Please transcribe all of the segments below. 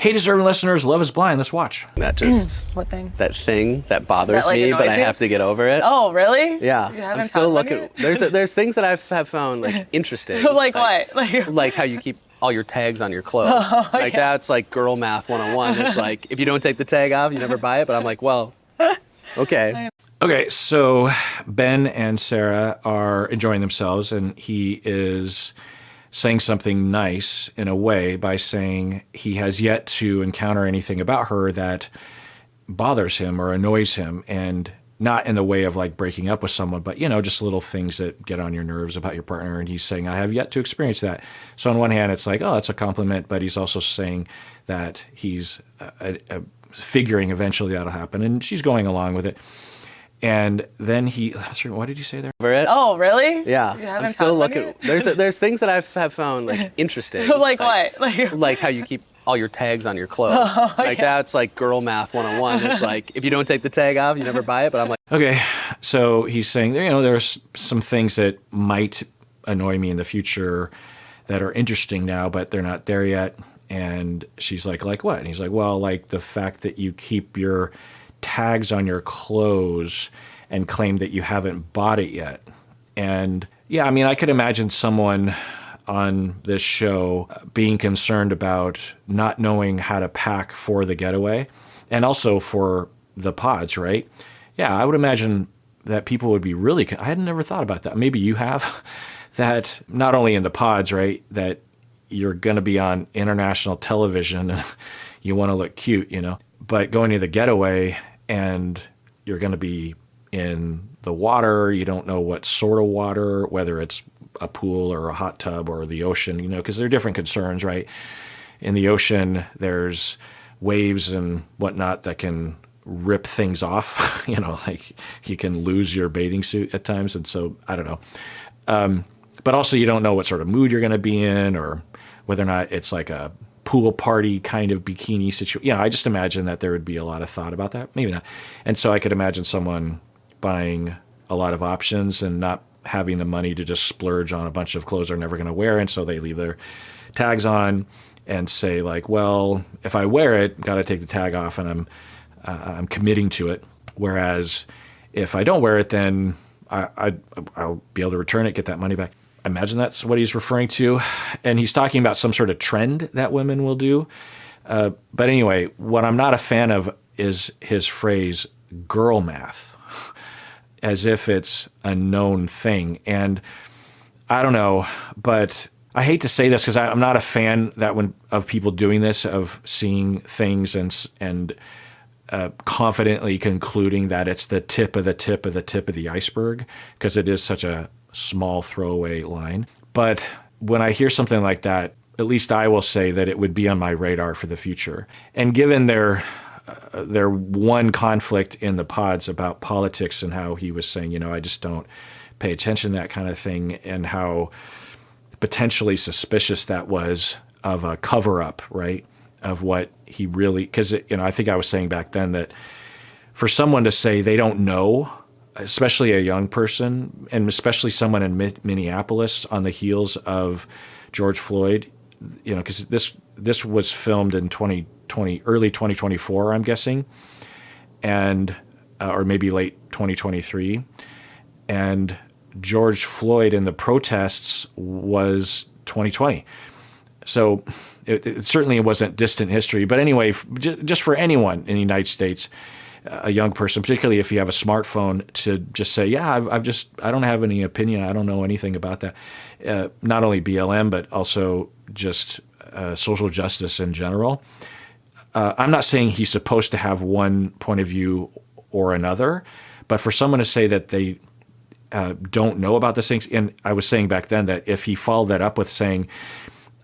Hey, deserving listeners, Love is Blind. Let's watch. That just What thing? that thing that bothers That, like, me, but I annoys you? have to get over it. Oh, really? Yeah, You I'm haven't still found one looking. yet? There's things that have found like interesting. Like what? Like how you keep all your tags on your clothes. Like yeah. that's like girl math 101. It's like if you don't take the tag off, you never buy it. But I'm like, well, okay. Okay, so Ben and Sarah are enjoying themselves, and he is saying something nice in a way by saying he has yet to encounter anything about her that bothers him or annoys him, and not in the way of like breaking up with someone, but, you know, just little things that get on your nerves about your partner. And he's saying, I have yet to experience that. So on one hand, it's like, oh, that's a compliment, but he's also saying that he's figuring eventually that'll happen, and she's going along with it. And then what did he say there? Over it. Oh, really? Yeah, You I'm haven't still found one looking. yet? There's things that have found like interesting. Like what? Like how you keep all your tags on your clothes. Like that's like girl math 101. It's like if you don't take the tag off, you never buy it. But I'm like, Okay, so he's saying, you know, there's some things that might annoy me in the future that are interesting now, but they're not there yet. And she's like what? And he's like, well, like the fact that you keep your tags on your clothes and claim that you haven't bought it yet. And yeah, I mean, I could imagine someone on this show being concerned about not knowing how to pack for the getaway and also for the pods, right? Yeah, I would imagine that people would be really, I had never thought about that. Maybe you have that not only in the pods, right? That you're going to be on international television and you want to look cute, you know, but going to the getaway and you're going to be in the water. You don't know what sort of water, whether it's a pool or a hot tub or the ocean, you know, because there are different concerns, right? In the ocean, there's waves and whatnot that can rip things off, you know, like you can lose your bathing suit at times. And so, I don't know. But also you don't know what sort of mood you're going to be in or whether or not it's like a pool party kind of bikini situation. Yeah, I just imagine that there would be a lot of thought about that. Maybe not. And so I could imagine someone buying a lot of options and not having the money to just splurge on a bunch of clothes they're never going to wear. And so they leave their tags on and say like, well, if I wear it, got to take the tag off and I'm committing to it. Whereas if I don't wear it, then I'll be able to return it, get that money back. I imagine that's what he's referring to. And he's talking about some sort of trend that women will do. But anyway, what I'm not a fan of is his phrase, girl math, as if it's a known thing. And I don't know, but I hate to say this because I'm not a fan of people doing this, of seeing things and confidently concluding that it's the tip of the tip of the tip of the iceberg, because it is such a small throwaway line. But when I hear something like that, at least I will say that it would be on my radar for the future. And given their one conflict in the pods about politics and how he was saying, you know, I just don't pay attention to that kind of thing, and how potentially suspicious that was of a cover-up, right, of what he really, because, you know, I think I was saying back then that for someone to say they don't know, especially a young person, and especially someone in Minneapolis on the heels of George Floyd, you know, because this was filmed in 2020, early 2024, I'm guessing, and or maybe late 2023, and George Floyd and the protests was 2020. So it certainly wasn't distant history. But anyway, just for anyone in the United States, a young person, particularly if you have a smartphone, to just say, yeah, I don't have any opinion. I don't know anything about that. Not only BLM, but also just social justice in general. I'm not saying he's supposed to have one point of view or another, but for someone to say that they don't know about these things, and I was saying back then that if he followed that up with saying,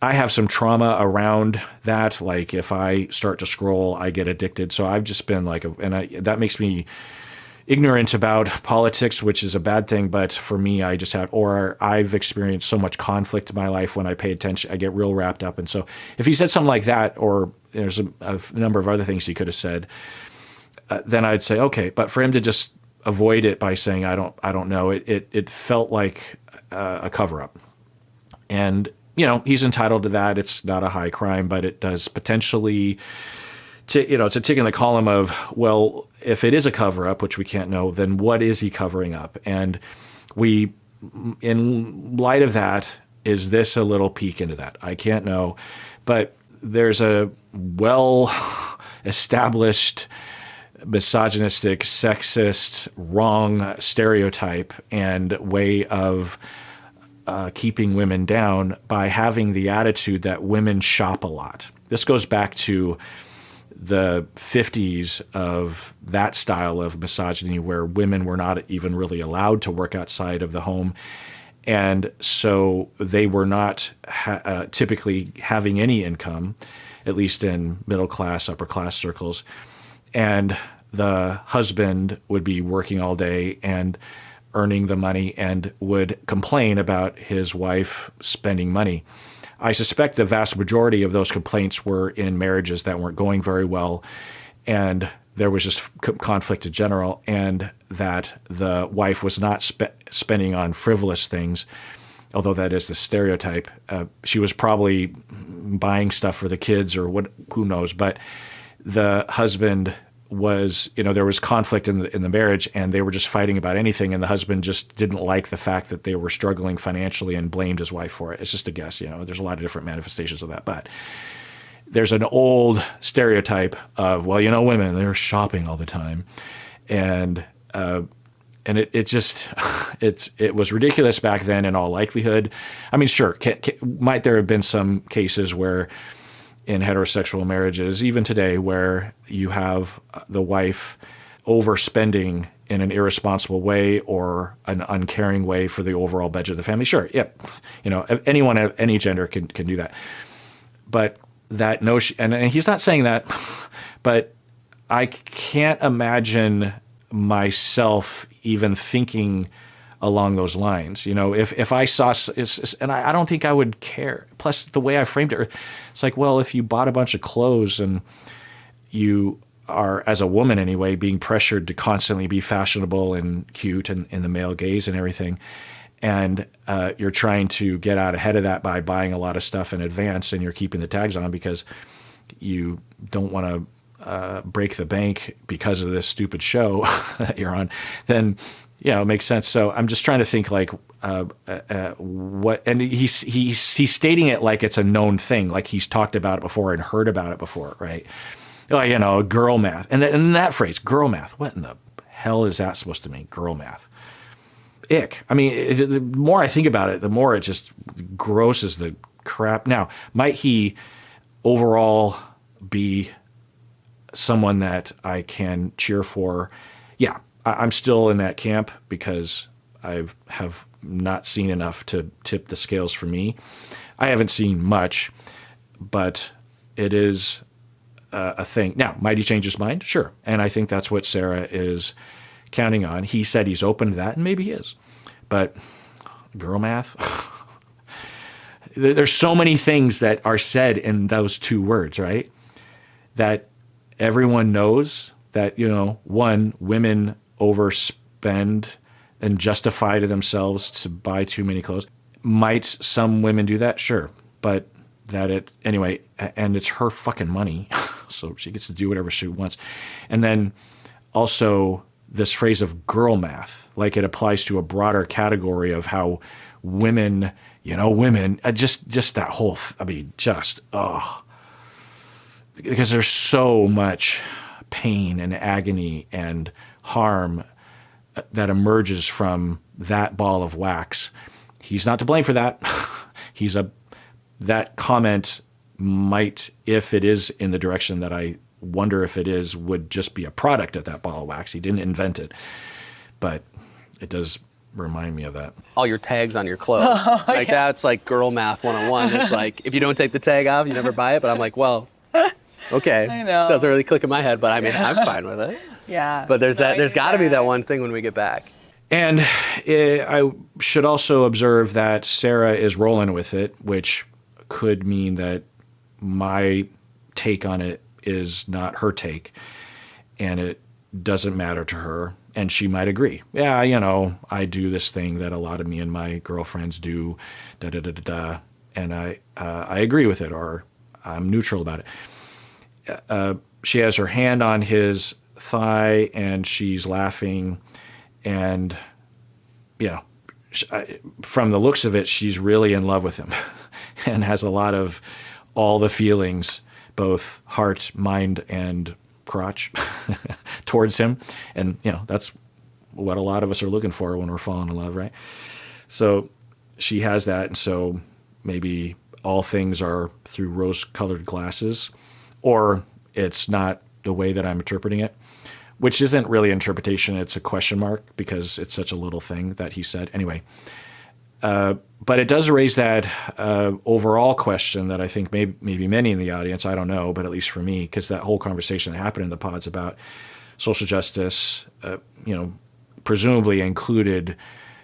I have some trauma around that. Like if I start to scroll, I get addicted. So I've just been like, that makes me ignorant about politics, which is a bad thing. But for me, I've experienced so much conflict in my life when I pay attention, I get real wrapped up. And so if he said something like that, or there's a number of other things he could have said, then I'd say, okay. But for him to just avoid it by saying, I don't know, it felt like a cover up. And he's entitled to that. It's not a high crime, but it does potentially, it's a tick in the column of, well, if it is a cover-up, which we can't know, then what is he covering up? And in light of that, is this a little peek into that? I can't know. But there's a well-established misogynistic, sexist, wrong stereotype and way of keeping women down by having the attitude that women shop a lot. This goes back to the 50s of that style of misogyny where women were not even really allowed to work outside of the home. And so they were not typically having any income, at least in middle class, upper class circles. And the husband would be working all day and earning the money and would complain about his wife spending money. I suspect the vast majority of those complaints were in marriages that weren't going very well, and there was just conflict in general, and that the wife was not spending on frivolous things, although that is the stereotype. She was probably buying stuff for the kids or who knows, but the husband was, there was conflict in the marriage, and they were just fighting about anything, and the husband just didn't like the fact that they were struggling financially and blamed his wife for it. It's just a guess, there's a lot of different manifestations of that, but there's an old stereotype of, well, women, they're shopping all the time, and it just it was ridiculous back then in all likelihood. I mean, sure, might there have been some cases where in heterosexual marriages, even today, where you have the wife overspending in an irresponsible way or an uncaring way for the overall budget of the family. Sure, yep. Anyone of any gender can do that. But that notion, and he's not saying that, but I can't imagine myself even thinking along those lines. If I saw, and I don't think I would care. Plus, the way I framed it, it's like, well, if you bought a bunch of clothes and you are, as a woman anyway, being pressured to constantly be fashionable and cute and in the male gaze and everything, and you're trying to get out ahead of that by buying a lot of stuff in advance, and you're keeping the tags on because you don't want to break the bank because of this stupid show that you're on, then it makes sense. So I'm just trying to think like what, and he's stating it like it's a known thing, like he's talked about it before and heard about it before, right? Like, girl math, and that phrase, girl math. What in the hell is that supposed to mean? Girl math. Ick. I mean, the more I think about it, the more it just grosses the crap. Now, might he overall be someone that I can cheer for? Yeah. I'm still in that camp because I have not seen enough to tip the scales for me. I haven't seen much, but it is a thing. Now, might he change his mind? Sure. And I think that's what Sarah is counting on. He said he's open to that, and maybe he is. But girl math? There's so many things that are said in those two words, right? That everyone knows that, one, women overspend and justify to themselves to buy too many clothes. Might some women do that? Sure. But anyway, and it's her fucking money. So she gets to do whatever she wants. And then also this phrase of girl math, like it applies to a broader category of how women, just that whole, because there's so much pain and agony and harm that emerges from that ball of wax. He's not to blame for that. That comment might, if it is in the direction that I wonder if it is, would just be a product of that ball of wax. He didn't invent it, but it does remind me of that. All your tags on your clothes. That's like girl math 101. It's like, if you don't take the tag off, you never buy it. But I'm like, well, okay. I know. Doesn't really click in my head, but I mean, I'm fine with it. Yeah. But there's got to be that one thing when we get back. And I should also observe that Sarah is rolling with it, which could mean that my take on it is not her take, and it doesn't matter to her. And she might agree. Yeah, I do this thing that a lot of me and my girlfriends do, da-da-da-da-da. and I agree with it, or I'm neutral about it. She has her hand on his thigh and she's laughing, and from the looks of it, she's really in love with him and has a lot of all the feelings, both heart, mind, and crotch towards him. And, that's what a lot of us are looking for when we're falling in love, right? So she has that. And so maybe all things are through rose-colored glasses, or it's not the way that I'm interpreting it, which isn't really interpretation. It's a question mark because it's such a little thing that he said. Anyway, but it does raise that overall question that I think maybe many in the audience, I don't know, but at least for me, because that whole conversation that happened in the pods about social justice, presumably included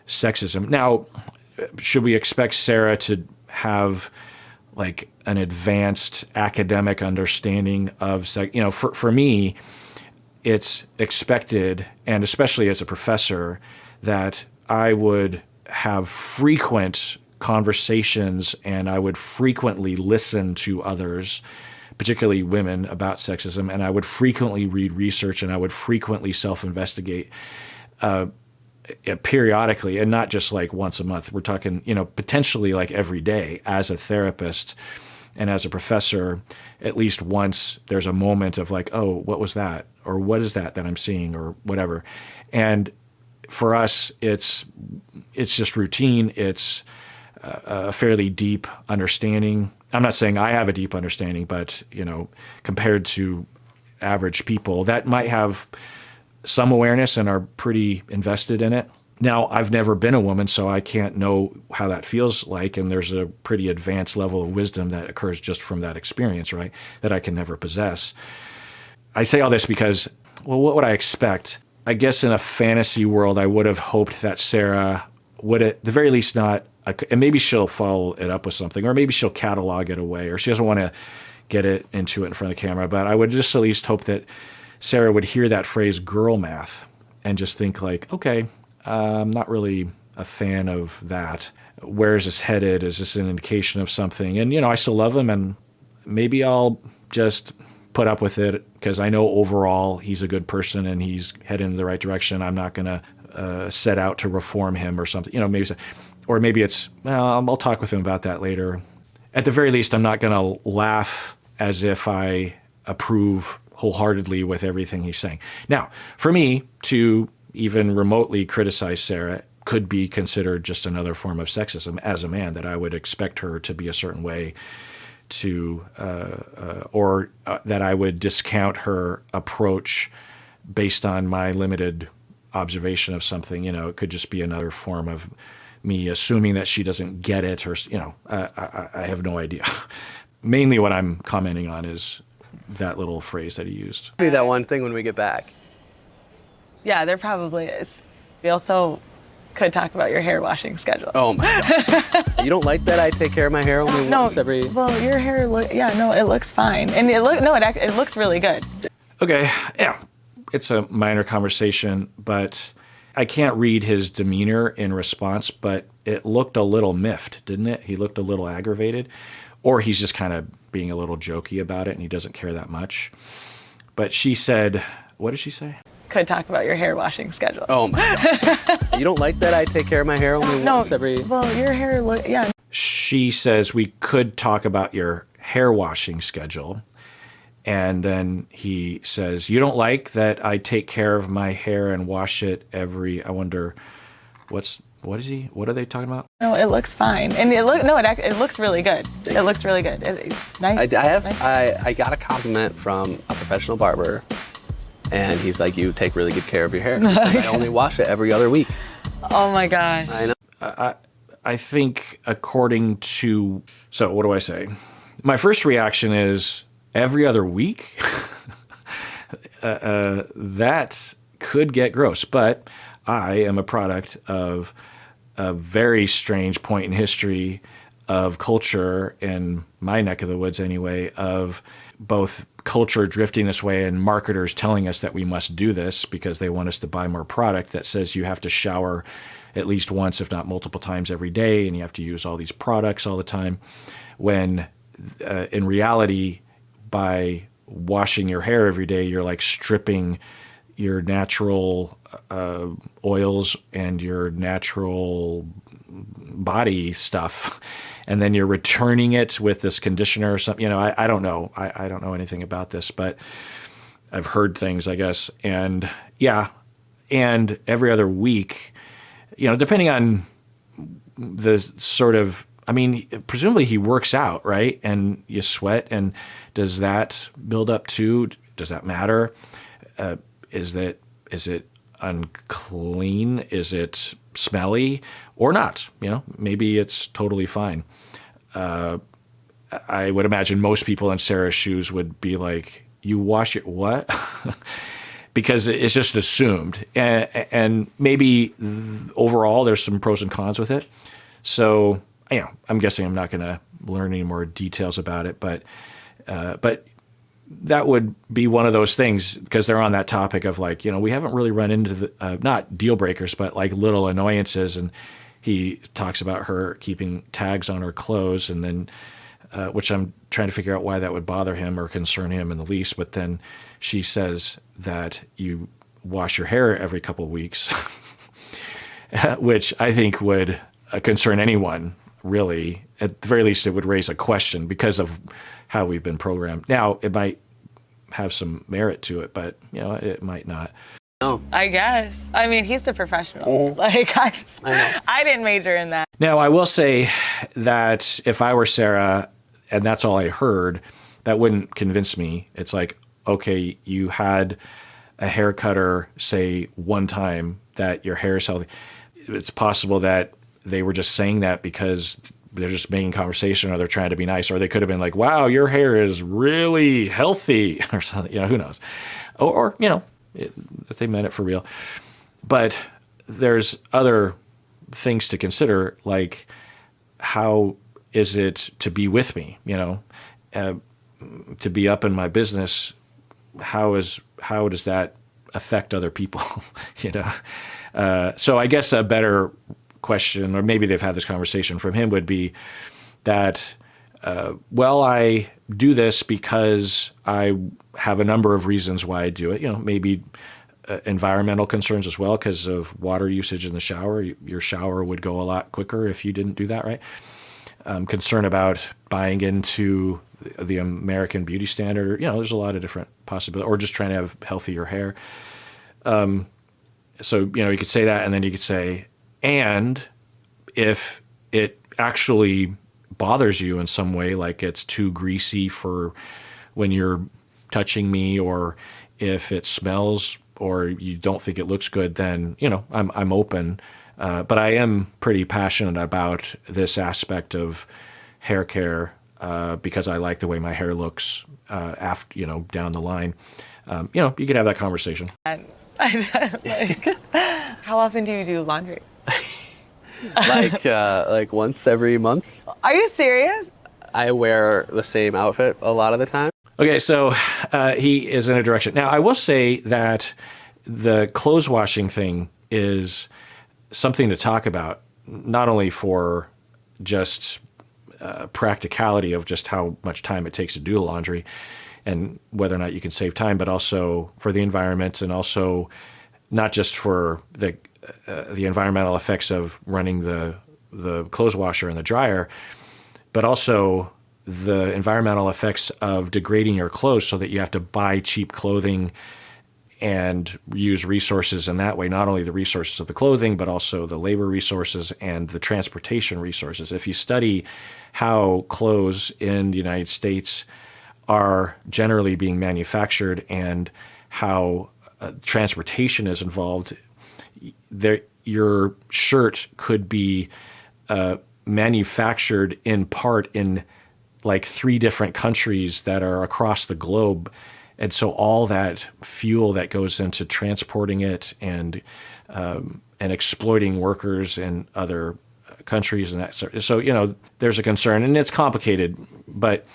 sexism. Now, should we expect Sarah to have like an advanced academic understanding of sex? For me, it's expected, and especially as a professor, that I would have frequent conversations and I would frequently listen to others, particularly women, about sexism, and I would frequently read research and I would frequently self-investigate periodically, and not just like once a month. We're talking, potentially like every day as a therapist and as a professor. At least once there's a moment of like, oh, what was that? Or what is that I'm seeing, or whatever. And for us, it's just routine. It's a fairly deep understanding. I'm not saying I have a deep understanding, but, compared to average people that might have some awareness and are pretty invested in it. Now, I've never been a woman, so I can't know how that feels like, and there's a pretty advanced level of wisdom that occurs just from that experience, right, that I can never possess. I say all this because, well, what would I expect? I guess in a fantasy world, I would have hoped that Sarah would at the very least not, and maybe she'll follow it up with something, or maybe she'll catalog it away, or she doesn't want to get it into it in front of the camera, but I would just at least hope that Sarah would hear that phrase girl math and just think like, okay, I'm not really a fan of that. Where is this headed? Is this an indication of something? And, I still love him, and maybe I'll just put up with it because I know overall he's a good person and he's heading in the right direction. I'm not going to set out to reform him or something, maybe it's, well, I'll talk with him about that later. At the very least, I'm not going to laugh as if I approve wholeheartedly with everything he's saying. Now, for me to even remotely criticize Sarah could be considered just another form of sexism as a man, that I would expect her to be a certain way to, or that I would discount her approach based on my limited observation of something. It could just be another form of me assuming that she doesn't get it, or, I have no idea. Mainly what I'm commenting on is that little phrase that he used. Do that one thing when we get back. Yeah, there probably is. We also could talk about your hair washing schedule. Oh my God. You don't like that I take care of my hair only once every... Well, your hair, it looks fine. And it looks really good. Okay, yeah, it's a minor conversation, but I can't read his demeanor in response, but it looked a little miffed, didn't it? He looked a little aggravated, or he's just kind of being a little jokey about it and he doesn't care that much. But she said, what did she say? Could talk about your hair washing schedule. Oh my God. You don't like that I take care of my hair only once every... Well, your hair, yeah. She says we could talk about your hair washing schedule. And then he says, you don't like that I take care of my hair and wash it I wonder, what are they talking about? No, it looks fine. And it looks really good. It looks really good. It's nice. I got a compliment from a professional barber, and he's like, you take really good care of your hair. I only wash it every other week. Oh my God. I know. I think according to, so what do I say? My first reaction is every other week? That could get gross, but I am a product of a very strange point in history of culture, in my neck of the woods anyway, of both culture drifting this way and marketers telling us that we must do this because they want us to buy more product that says you have to shower at least once, if not multiple times every day, and you have to use all these products all the time. When in reality, by washing your hair every day, you're like stripping your natural oils and your natural body stuff, and then you're returning it with this conditioner or something. I don't know. I don't know anything about this, but I've heard things, I guess. And yeah, and every other week, depending on the sort of, presumably he works out, right? And you sweat, and does that build up too? Does that matter? Is it unclean? Is it smelly or not? Maybe it's totally fine. I would imagine most people in Sarah's shoes would be like, "You wash it what?" Because it's just assumed, and maybe overall there's some pros and cons with it. So I'm guessing I'm not going to learn any more details about it, but that would be one of those things, because they're on that topic of like, we haven't really run into the not deal breakers, but like little annoyances. And he talks about her keeping tags on her clothes, and then which I'm trying to figure out why that would bother him or concern him in the least. But then she says that you wash your hair every couple of weeks, which I think would concern anyone, really. At the very least, it would raise a question because of how we've been programmed. Now, it might have some merit to it, but it might not. No. I guess. He's the professional. Like, I didn't major in that. Now, I will say that if I were Sarah and that's all I heard, that wouldn't convince me. It's like, okay, you had a hair cutter say one time that your hair is healthy. It's possible that they were just saying that because they're just making conversation, or they're trying to be nice, or they could have been like, "Wow, your hair is really healthy," or something. Who knows? Or if they meant it for real. But there's other things to consider, like how is it to be with me? To be up in my business. How does that affect other people? So I guess a better question, or maybe they've had this conversation from him, would be that, I do this because I have a number of reasons why I do it. Maybe environmental concerns as well, because of water usage in the shower. Your shower would go a lot quicker if you didn't do that, right? Concern about buying into the American beauty standard. There's a lot of different possibilities, or just trying to have healthier hair. So, you could say that, and then you could say, and if it actually bothers you in some way, like it's too greasy for when you're touching me, or if it smells, or you don't think it looks good, then, I'm open. But I am pretty passionate about this aspect of hair care, because I like the way my hair looks, after, down the line. You could have that conversation. How often do you do laundry? like once every month. Are you serious? I wear the same outfit a lot of the time. Okay, so he is in a direction. Now, I will say that the clothes washing thing is something to talk about, not only for just practicality of just how much time it takes to do the laundry and whether or not you can save time, but also for the environment, and also not just for the environmental effects of running the clothes washer and the dryer, but also the environmental effects of degrading your clothes, so that you have to buy cheap clothing and use resources in that way, not only the resources of the clothing, but also the labor resources and the transportation resources. If you study how clothes in the United States are generally being manufactured and how transportation is involved, your shirt could be manufactured in part in like 3 different countries that are across the globe. And so all that fuel that goes into transporting it and exploiting workers in other countries and that sort. So, there's a concern, and it's complicated, but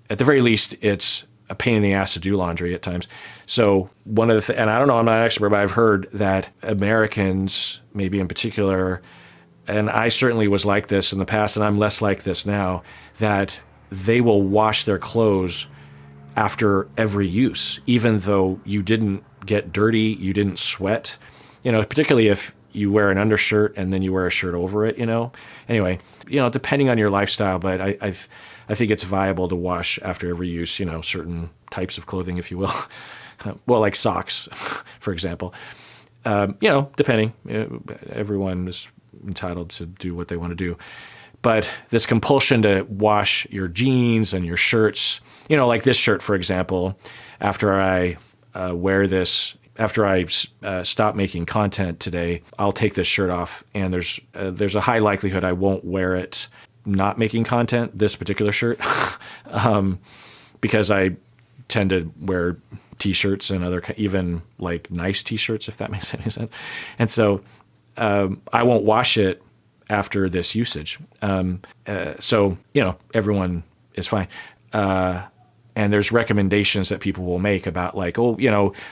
at the very least, it's a pain in the ass to do laundry at times. So one of the and I don't know, I'm not an expert, but I've heard that Americans, maybe in particular, and I certainly was like this in the past, and I'm less like this now, that they will wash their clothes after every use, even though you didn't get dirty, you didn't sweat, particularly if you wear an undershirt and then you wear a shirt over it, Anyway, depending on your lifestyle, but I think it's viable to wash after every use, certain types of clothing, if you will. Well, like socks, for example. Depending. Everyone is entitled to do what they want to do. But this compulsion to wash your jeans and your shirts, like this shirt, for example, after I wear this, after I stop making content today, I'll take this shirt off, and there's a high likelihood I won't wear it not making content, this particular shirt, because I tend to wear T-shirts and other, even like nice T-shirts, if that makes any sense. And so I won't wash it after this usage. So, everyone is fine. And there's recommendations that people will make about like,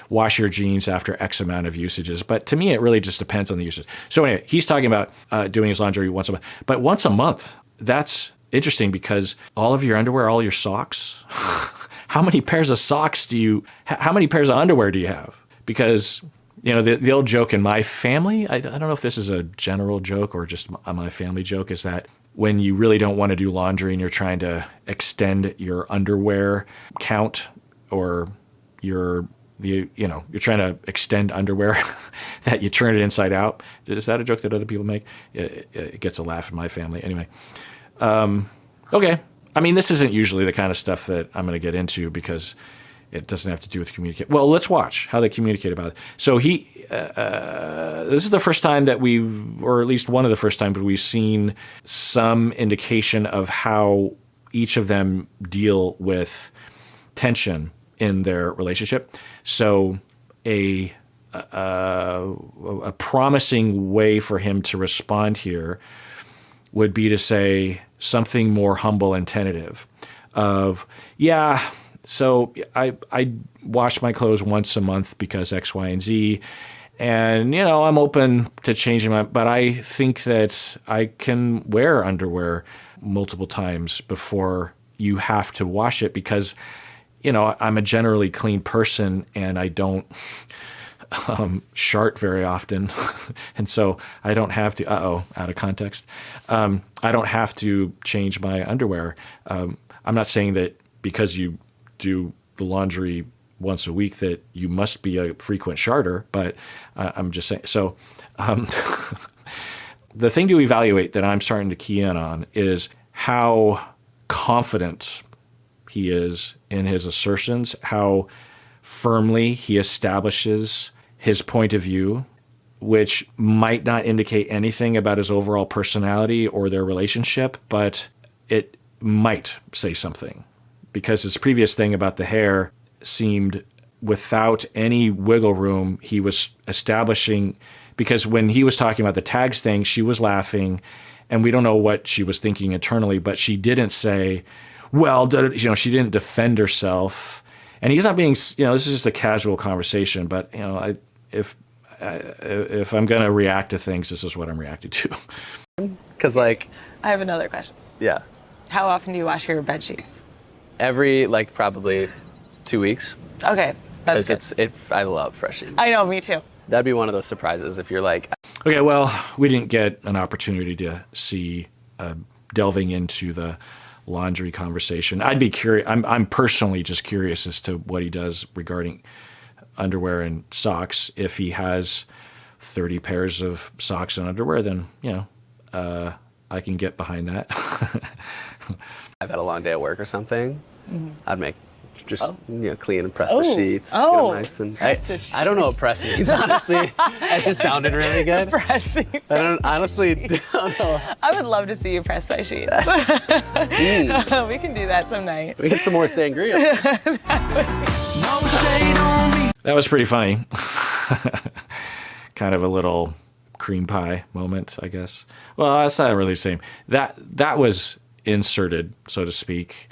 wash your jeans after X amount of usages. But to me, it really just depends on the usage. So anyway, he's talking about doing his laundry once a month. But once a month, that's interesting because all of your underwear, all your socks, how many pairs of socks how many pairs of underwear do you have? Because, the old joke in my family, I don't know if this is a general joke or just my family joke, is that when you really don't want to do laundry and you're trying to extend your underwear count, or you're trying to extend underwear, that you turn it inside out. Is that a joke that other people make? It gets a laugh in my family. Anyway. Okay. I mean, this isn't usually the kind of stuff that I'm going to get into because it doesn't have to do with communicate. Well, let's watch how they communicate about it. So this is the first time that or at least one of the first times we've seen some indication of how each of them deal with tension in their relationship. So a promising way for him to respond here would be to say something more humble and tentative of, so I wash my clothes once a month because X, Y, and Z. And, I'm open to changing but I think that I can wear underwear multiple times before you have to wash it because, I'm a generally clean person and I don't shart very often. And so I don't have to, out of context. I don't have to change my underwear. I'm not saying that because you do the laundry once a week that you must be a frequent sharter, but I'm just saying. So the thing to evaluate that I'm starting to key in on is how confident he is in his assertions, how firmly he establishes his point of view, which might not indicate anything about his overall personality or their relationship, but it might say something. Because his previous thing about the hair seemed without any wiggle room, he was establishing, because when he was talking about the tags thing, she was laughing, and we don't know what she was thinking internally, but she didn't say, she didn't defend herself. And he's not being, this is just a casual conversation, but, if I'm going to react to things, this is what I'm reacting to. Because I have another question. Yeah. How often do you wash your bed sheets? Every, probably 2 weeks. Okay, that's good. I love fresh sheets. I know, me too. That'd be one of those surprises if you're like... Okay, well, we didn't get an opportunity to see delving into the laundry conversation. I'd be curious. I'm personally just curious as to what he does regarding underwear and socks. If he has 30 pairs of socks and underwear, then, I can get behind that. I've had a long day at work or something. Mm-hmm. I'd make just clean and press the sheets. Oh, get them nice and I don't know what press means, honestly. That just sounded really good. Pressing. I honestly don't know. I would love to see you press my sheets. We can do that some night. We get some more sangria. That was pretty funny. Kind of a little cream pie moment, I guess. Well, that's not really the same. That was inserted, so to speak,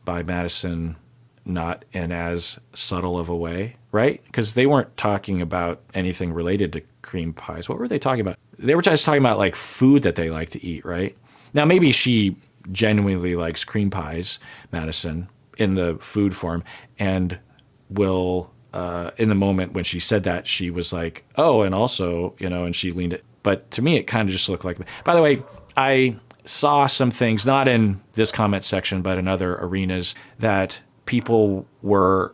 by Madison not in as subtle of a way, right? Because they weren't talking about anything related to cream pies. What were they talking about? They were just talking about like food that they like to eat, right? Now, maybe she genuinely likes cream pies, Madison, in the food form, and will, in the moment when she said that, she was like, oh, and also, and she leaned it. But to me, it kind of just looked like, by the way, I saw some things, not in this comment section, but in other arenas, that people were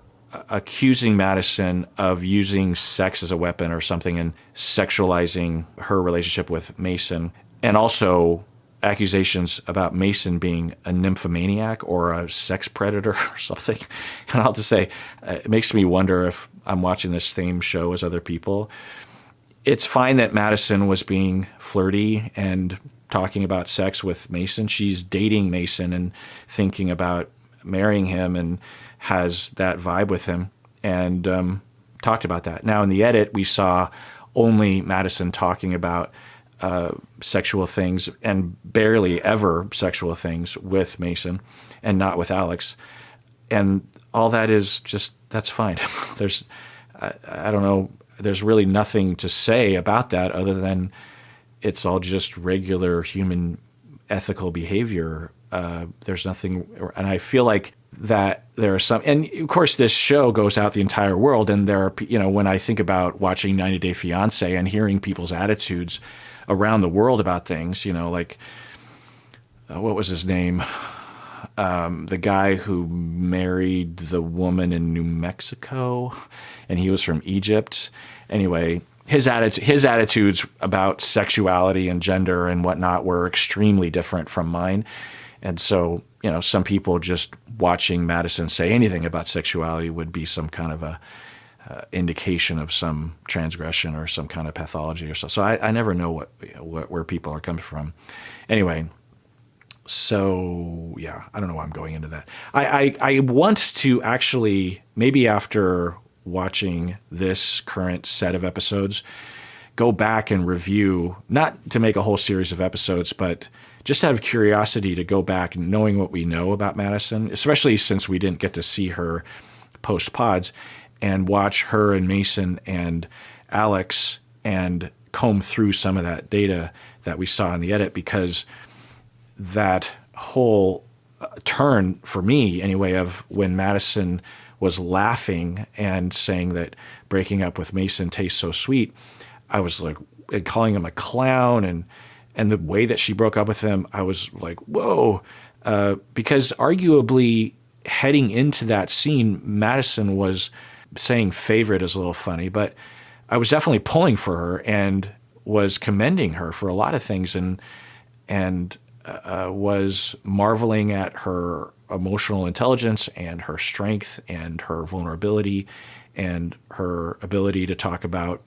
accusing Madison of using sex as a weapon or something and sexualizing her relationship with Mason, and also accusations about Mason being a nymphomaniac or a sex predator or something. And I'll just say, it makes me wonder if I'm watching this same show as other people. It's fine that Madison was being flirty and talking about sex with Mason. She's dating Mason and thinking about marrying him and has that vibe with him, and talked about that. Now in the edit, we saw only Madison talking about sexual things, and barely ever sexual things, with Mason and not with Alex. And all that is just, that's fine. I don't know, there's really nothing to say about that other than it's all just regular human ethical behavior. There's nothing, and I feel like that there are some, and of course this show goes out the entire world, and there are, when I think about watching 90 Day Fiancé and hearing people's attitudes around the world about things, like, what was his name? The guy who married the woman in New Mexico, and he was from Egypt. Anyway, his attitudes about sexuality and gender and whatnot were extremely different from mine. And so, some people just watching Madison say anything about sexuality would be some kind of a indication of some transgression or some kind of pathology or so. So I never know where people are coming from. Anyway, so yeah, I don't know why I'm going into that. I want to actually, maybe after watching this current set of episodes, go back and review, not to make a whole series of episodes, but just out of curiosity to go back, knowing what we know about Madison, especially since we didn't get to see her post pods, and watch her and Mason and Alex and comb through some of that data that we saw in the edit, because that whole turn, for me anyway, of when Madison was laughing and saying that breaking up with Mason tastes so sweet, I was like, and calling him a clown, and the way that she broke up with him, I was like, whoa, because arguably heading into that scene, Madison was saying favorite is a little funny, but I was definitely pulling for her and was commending her for a lot of things, and was marveling at her emotional intelligence and her strength and her vulnerability and her ability to talk about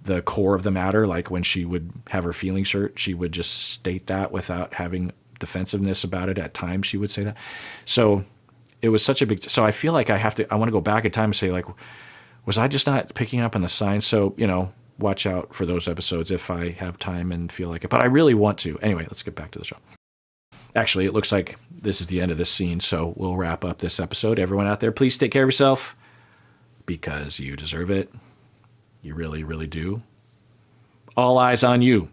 the core of the matter. Like when she would have her feelings hurt, she would just state that without having defensiveness about it. At times she would say that. So it was such a big, so I feel like I want to go back in time and say, like, was I just not picking up on the signs? So, watch out for those episodes if I have time and feel like it, but I really want to. Anyway, let's get back to the show. Actually, it looks like this is the end of this scene, so we'll wrap up this episode. Everyone out there, please take care of yourself, because you deserve it. You really, really do. All eyes on you.